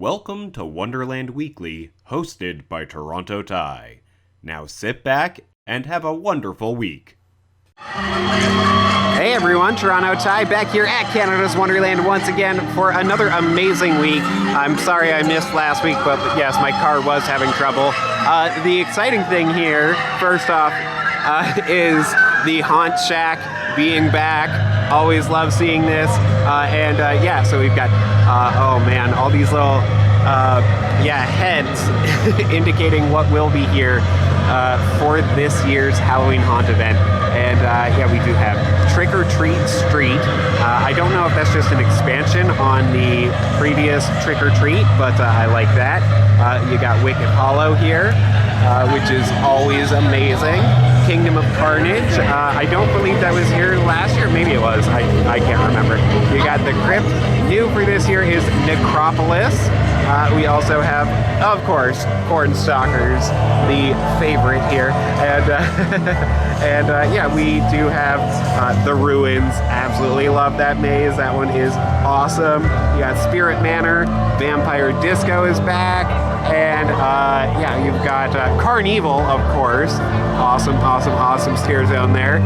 Welcome to Wonderland Weekly, hosted by Toronto Ty. Now sit back and have a wonderful week. Hey everyone, Toronto Ty back here at Canada's Wonderland once again for another amazing week. I'm sorry I missed last week, but yes, my car was having trouble. The exciting thing here, first off, is the Haunt Shack being back. Always love seeing this. Yeah, so we've got, oh man, all these little, heads indicating what will be here for this year's Halloween Haunt event. And we do have Trick or Treat Street. I don't know if that's just an expansion on the previous Trick or Treat, but I like that. You got Wicked Hollow here, which is always amazing. Kingdom of Carnage. I don't believe that was here last year. Maybe it was. I can't remember. You got the Crypt. New for this year is Necropolis. We also have, of course, Cornstalkers, the favorite here. And we do have The Ruins. Absolutely love that maze. That one is awesome. You got Spirit Manor. Vampire Disco is back. And you've got Carnevil, of course. Awesome scare zone there.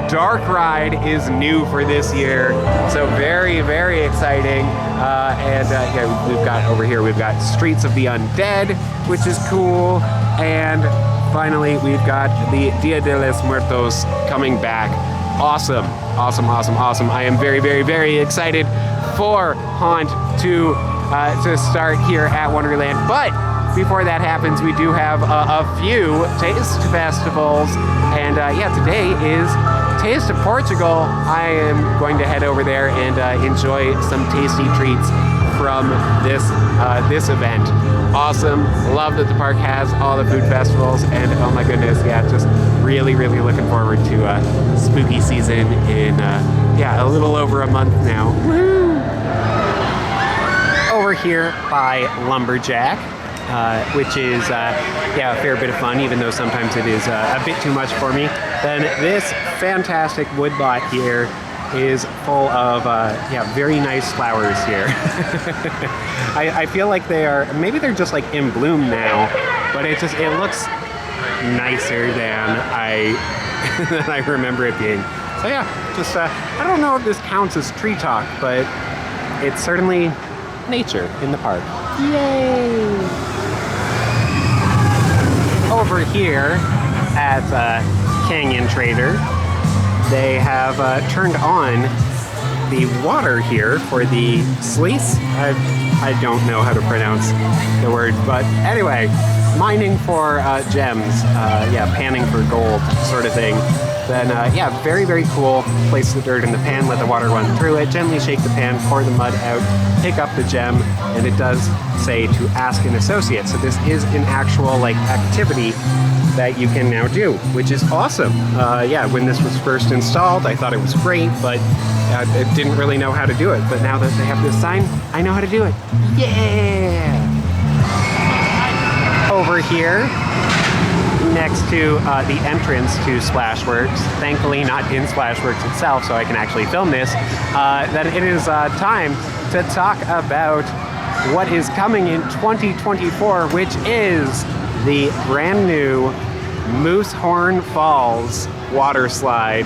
Dark Ride is new for this year, so very, very exciting. We've got over here, we've got Streets of the Undead, which is cool. And finally, we've got the Dia de los Muertos coming back. Awesome. I am very, very, very excited for Haunt to start here at Wonderland. But before that happens, we do have a few taste festivals. And today is Taste of Portugal. I am going to head over there and enjoy some tasty treats from this event. Awesome. Love that the park has all the food festivals. And oh my goodness, just really, really looking forward to spooky season in a little over a month now. Woo! Over here by Lumberjack, which is a fair bit of fun, even though sometimes it is a bit too much for me. Then this fantastic woodlot here is full of very nice flowers here. I feel like maybe they're just like in bloom now, but it looks nicer than I remember it being. So I don't know if this counts as tree talk, but it's certainly nature in the park. Yay! Over here at Canyon Trader, they have turned on the water here for the Sluice. I don't know how to pronounce the word, but anyway, mining for gems, panning for gold sort of thing. Then, very, very cool. Place the dirt in the pan, let the water run through it, gently shake the pan, pour the mud out, pick up the gem, and it does say to ask an associate. So this is an actual, activity that you can now do, which is awesome. When this was first installed, I thought it was great, but I didn't really know how to do it. But now that they have this sign, I know how to do it. Yeah! Over here, next to the entrance to Splashworks, thankfully not in Splashworks itself, so I can actually film this, that it is time to talk about what is coming in 2024, which is the brand new Moosehorn Falls water slide.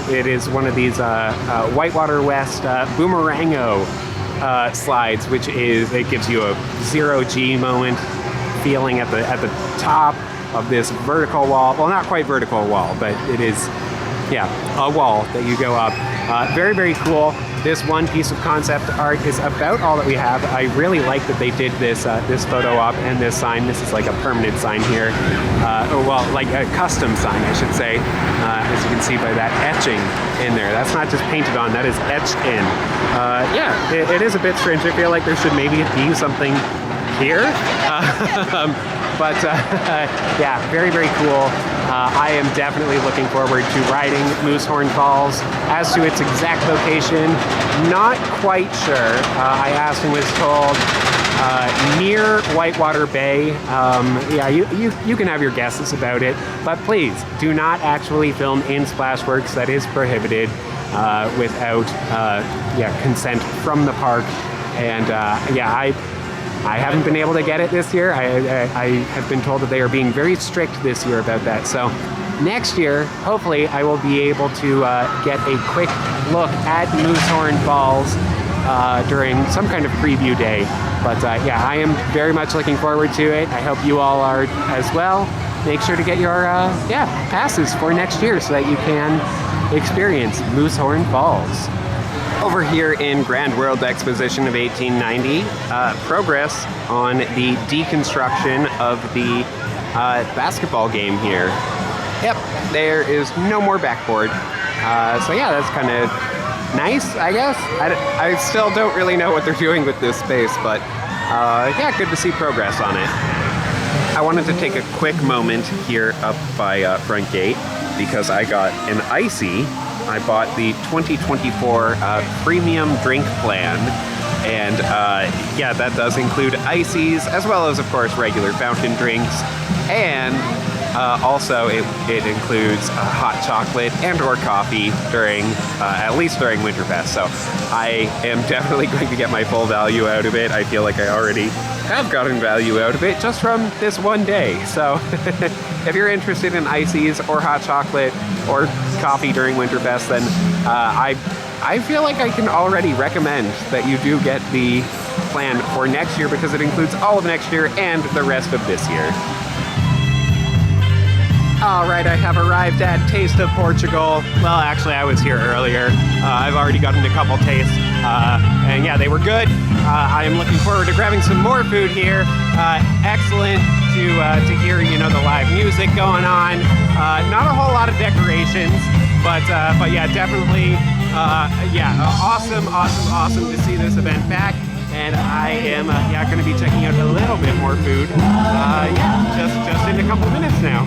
It is one of these WhiteWater West Boomerango slides, which it gives you a zero-G moment feeling at the top of this vertical wall. Well, not quite vertical wall, but it is, a wall that you go up. Very, very cool. This one piece of concept art is about all that we have. I really like that they did this photo op and this sign. This is like a permanent sign here. Like a custom sign, I should say. As you can see by that etching in there. That's not just painted on, that is etched in. It is a bit strange. I feel like there should maybe be something here. Very, very cool. I am definitely looking forward to riding Moosehorn Falls. As to its exact location, not quite sure. I asked and was told near WhiteWater Baye. You can have your guesses about it, but please do not actually film in Splashworks. That is prohibited without consent from the park. And yeah, I haven't been able to get it this year. I have been told that they are being very strict this year about that. So next year, hopefully, I will be able to get a quick look at Moosehorn Falls during some kind of preview day. But yeah, I am very much looking forward to it. I hope you all are as well. Make sure to get your passes for next year so that you can experience Moosehorn Falls. Over here in Grand World Exposition of 1890, progress on the deconstruction of the basketball game here. Yep, there is no more backboard. So yeah, that's kind of nice, I guess. I still don't really know what they're doing with this space, but yeah, good to see progress on it. I wanted to take a quick moment here up by front gate because I got an ICEE. I bought the 2024 premium drink plan, and yeah, that does include ICEEs as well as, of course, regular fountain drinks, and also it includes hot chocolate and or coffee during, at least during Winterfest. So I am definitely going to get my full value out of it. I feel like I already have gotten value out of it just from this one day. So if you're interested in ICEEs or hot chocolate or coffee during Winterfest, then I feel like I can already recommend that you do get the plan for next year because it includes all of next year and the rest of this year. All right, I have arrived at Taste of Portugal. Well, actually, I was here earlier. I've already gotten a couple tastes, and yeah, they were good. I am looking forward to grabbing some more food here. Excellent to hear, you know, the live music going on. Not a whole lot of decorations, but yeah, definitely, yeah, awesome to see this event back. And I am yeah, going to be checking out a little bit more food. Yeah, just in a couple minutes now.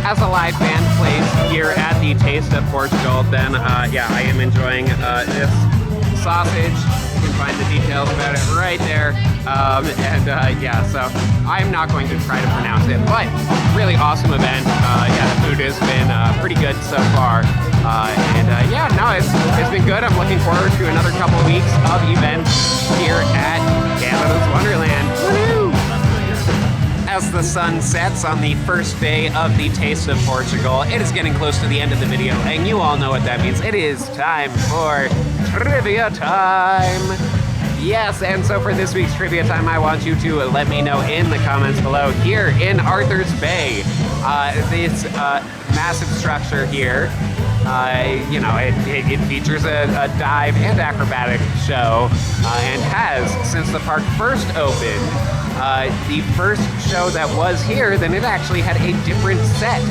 As a live band plays here at the Taste of Portugal, then yeah, I am enjoying this sausage. You can find the details about it right there. And yeah, so I'm not going to try to pronounce it, but really awesome event. Yeah, the food has been pretty good so far. And yeah, no, it's been good. I'm looking forward to another couple of weeks of events here at Canada's Wonderland. Woohoo! As the sun sets on the first day of the Taste of Portugal, it is getting close to the end of the video, and you all know what that means. It is time for trivia time. Yes, and so for this week's trivia time, I want you to let me know in the comments below here in Arthur's Bay. This massive structure here, you know, it features a dive and acrobatic show, and has, since the park first opened, the first show that was here, then it actually had a different set.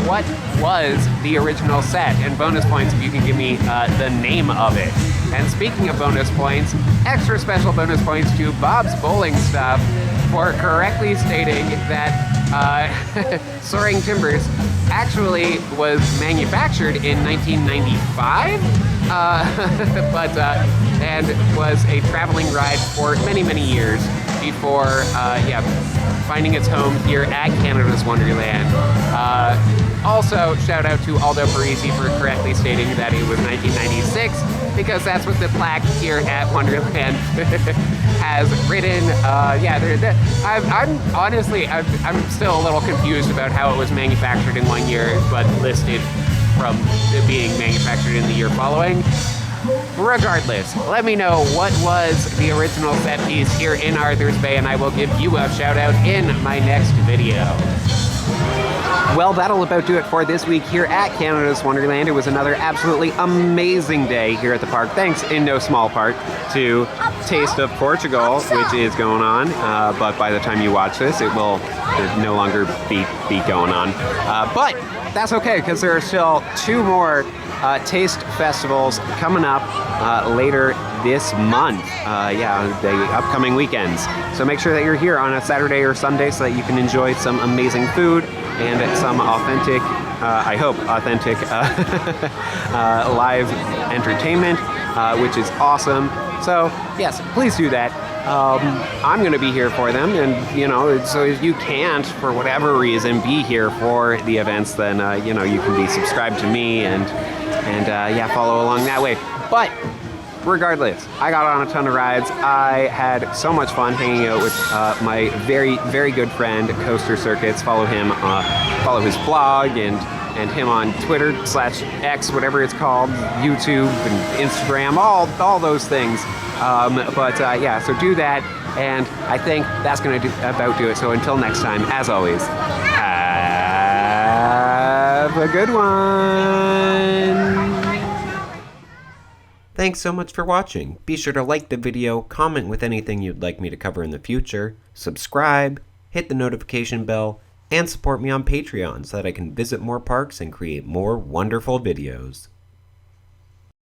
What was the original set? And bonus points if you can give me the name of it. And speaking of bonus points, extra special bonus points to Bob's Bowling Stuff for correctly stating that Soaring Timbers actually was manufactured in 1995, but and was a traveling ride for many, many years before yeah, finding its home here at Canada's Wonderland. Also, shout out to Aldo Parisi for correctly stating that it was 1996, because that's what the plaque here at Wonderland has written. Yeah, I'm honestly, I'm still a little confused about how it was manufactured in one year, but listed from it being manufactured in the year following. Regardless, let me know what was the original set piece here in Arthur's Bay, and I will give you a shout out in my next video. Well, that'll about do it for this week here at Canada's Wonderland. It was another absolutely amazing day here at the park, thanks in no small part to Taste of Portugal, which is going on, but by the time you watch this, it will no longer be going on. But that's okay, because there are still 2 more taste festivals coming up later this month. Yeah, the upcoming weekends. So make sure that you're here on a Saturday or Sunday so that you can enjoy some amazing food and some authentic, I hope, authentic live entertainment, which is awesome. So yes, please do that. I'm going to be here for them, and you know, so if you can't, for whatever reason, be here for the events, then you know, you can be subscribed to me and yeah, follow along that way. But regardless, I got on a ton of rides. I had so much fun hanging out with my very, very good friend, Coaster Circuits. Follow him, follow his blog and him on Twitter/X, whatever it's called, YouTube and Instagram, all those things. Yeah, so do that, and I think that's going to about do it. So until next time, as always, have a good one. Thanks so much for watching. Be sure to like the video, comment with anything you'd like me to cover in the future, subscribe, hit the notification bell, and support me on Patreon so that I can visit more parks and create more wonderful videos.